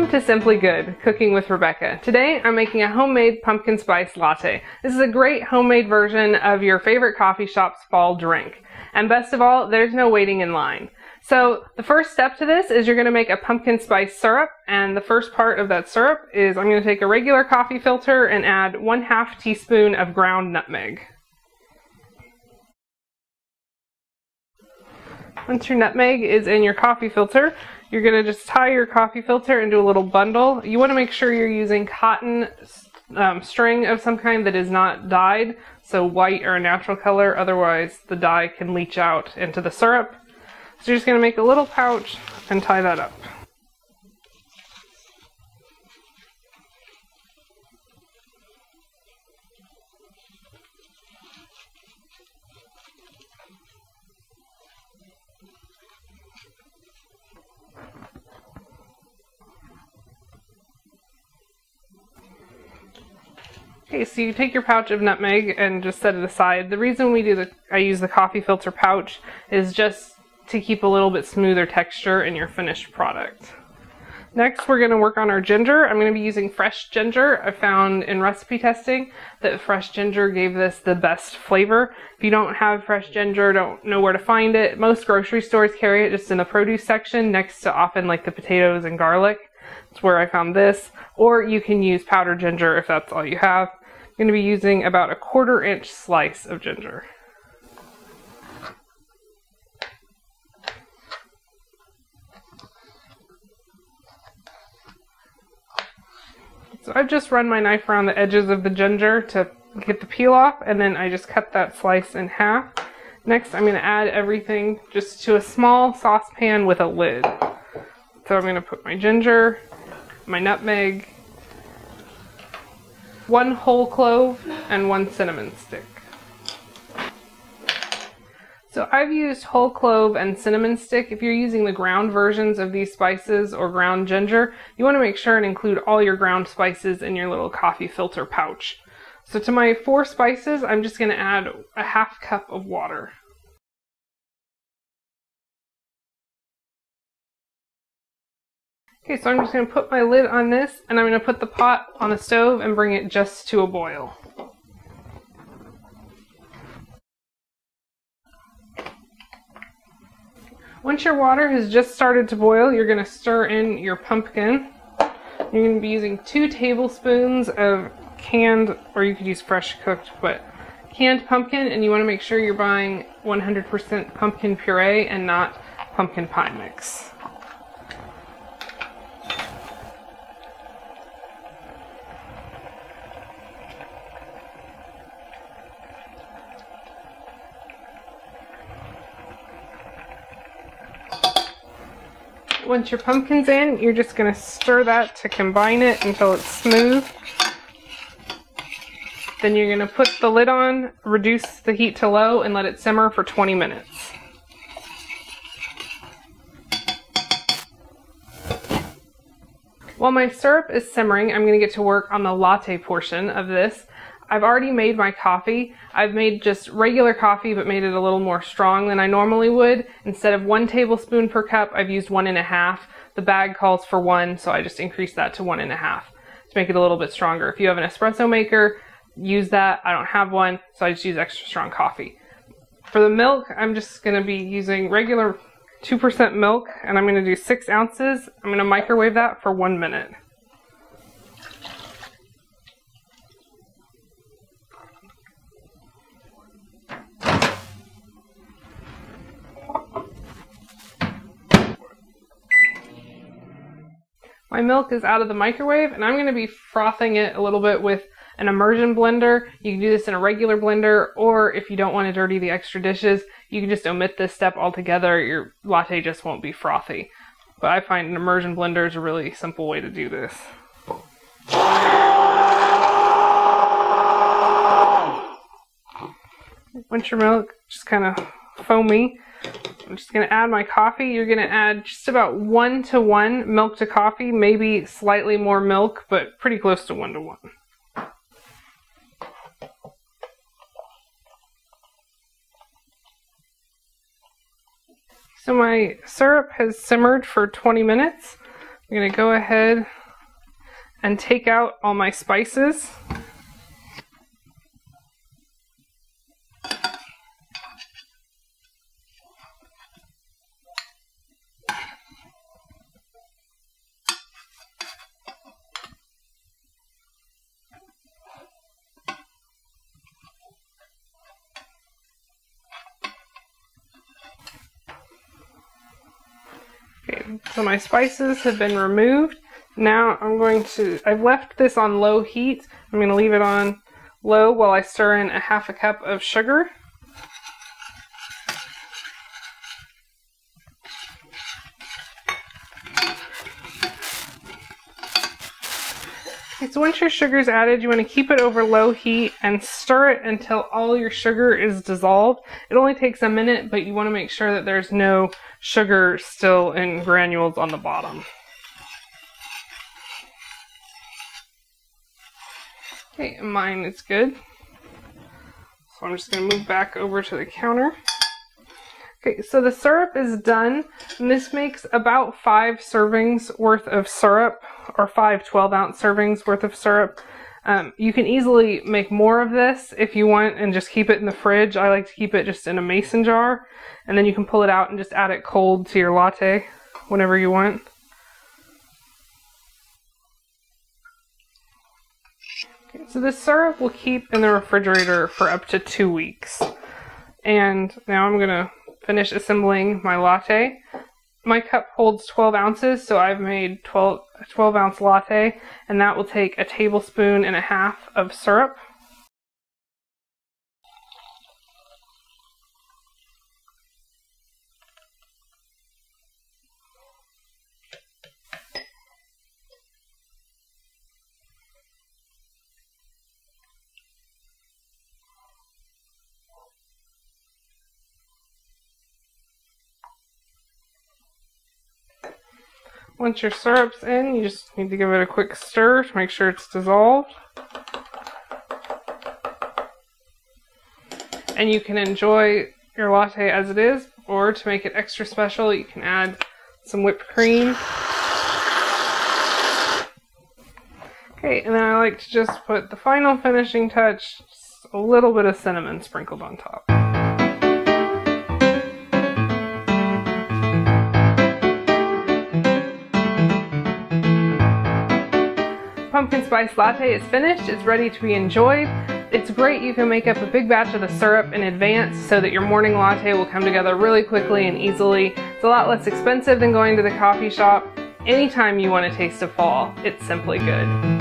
Welcome to Simply Good, Cooking with Rebecca. Today I'm making a homemade pumpkin spice latte. This is a great homemade version of your favorite coffee shop's fall drink. And best of all, there's no waiting in line. So the first step to this is you're going to make a pumpkin spice syrup, and the first part of that syrup is I'm going to take a regular coffee filter and add 1/2 teaspoon of ground nutmeg. Once your nutmeg is in your coffee filter, you're going to just tie your coffee filter into a little bundle. You want to make sure you're using cotton string of some kind that is not dyed, so white or a natural color, otherwise the dye can leach out into the syrup. So you're just going to make a little pouch and tie that up. Okay, so you take your pouch of nutmeg and just set it aside. The reason I use the coffee filter pouch is just to keep a little bit smoother texture in your finished product. Next, we're going to work on our ginger. I'm going to be using fresh ginger. I found in recipe testing that fresh ginger gave this the best flavor. If you don't have fresh ginger, don't know where to find it, most grocery stores carry it just in the produce section next to often like the potatoes and garlic. That's where I found this. Or you can use powdered ginger if that's all you have. I'm going to be using about a 1/4 inch slice of ginger. So I've just run my knife around the edges of the ginger to get the peel off, and then I just cut that slice in half. Next, I'm going to add everything just to a small saucepan with a lid. So I'm going to put my ginger, my nutmeg, 1 whole clove, and 1 cinnamon stick. So I've used whole clove and cinnamon stick. If you're using the ground versions of these spices or ground ginger, you want to make sure and include all your ground spices in your little coffee filter pouch. So to my 4 spices, I'm just going to add a 1/2 cup of water. Okay, so I'm just going to put my lid on this, and I'm going to put the pot on the stove and bring it just to a boil. Once your water has just started to boil, you're going to stir in your pumpkin. You're going to be using 2 tablespoons of canned, or you could use fresh cooked, but canned pumpkin, and you want to make sure you're buying 100% pumpkin puree and not pumpkin pie mix. Once your pumpkin's in, you're just going to stir that to combine it until it's smooth. Then you're going to put the lid on, reduce the heat to low, and let it simmer for 20 minutes. While my syrup is simmering, I'm going to get to work on the latte portion of this. I've already made my coffee. I've made just regular coffee, but made it a little more strong than I normally would. Instead of 1 tablespoon per cup, I've used 1 1/2. The bag calls for 1, so I just increased that to 1 1/2 to make it a little bit stronger. If you have an espresso maker, use that. I don't have one, so I just use extra strong coffee. For the milk, I'm just going to be using regular 2% milk, and I'm going to do 6 ounces. I'm going to microwave that for 1 minute. My milk is out of the microwave, and I'm going to be frothing it a little bit with an immersion blender. You can do this in a regular blender, or if you don't want to dirty the extra dishes, you can just omit this step altogether. Your latte just won't be frothy. But I find an immersion blender is a really simple way to do this. Once your milk just kind of foamy, I'm just going to add my coffee. You're going to add just about 1:1 milk to coffee, maybe slightly more milk, but pretty close to 1:1. So my syrup has simmered for 20 minutes. I'm going to go ahead and take out all my spices. Okay, so my spices have been removed. Now I've left this on low heat. I'm going to leave it on low while I stir in a half a cup of sugar. Okay, so once your sugar is added, you want to keep it over low heat and stir it until all your sugar is dissolved. It only takes a minute, but you want to make sure that there's no sugar still in granules on the bottom. Okay, mine is good. So I'm just going to move back over to the counter. Okay, so the syrup is done, and this makes about 5 servings worth of syrup, or 5 12-ounce servings worth of syrup. You can easily make more of this if you want and just keep it in the fridge. I like to keep it just in a mason jar, and then you can pull it out and just add it cold to your latte whenever you want. Okay, so this syrup will keep in the refrigerator for up to 2 weeks. And now I'm going to finish assembling my latte. My cup holds 12 ounces, so I've made a 12-ounce latte, and that will take 1.5 tablespoons of syrup. Once your syrup's in, you just need to give it a quick stir to make sure it's dissolved. And you can enjoy your latte as it is, or to make it extra special, you can add some whipped cream. Okay, and then I like to just put the final finishing touch, just a little bit of cinnamon sprinkled on top. Pumpkin spice latte is finished. It's ready to be enjoyed. It's great. You can make up a big batch of the syrup in advance so that your morning latte will come together really quickly and easily. It's a lot less expensive than going to the coffee shop. Anytime you want to taste of fall, it's simply good.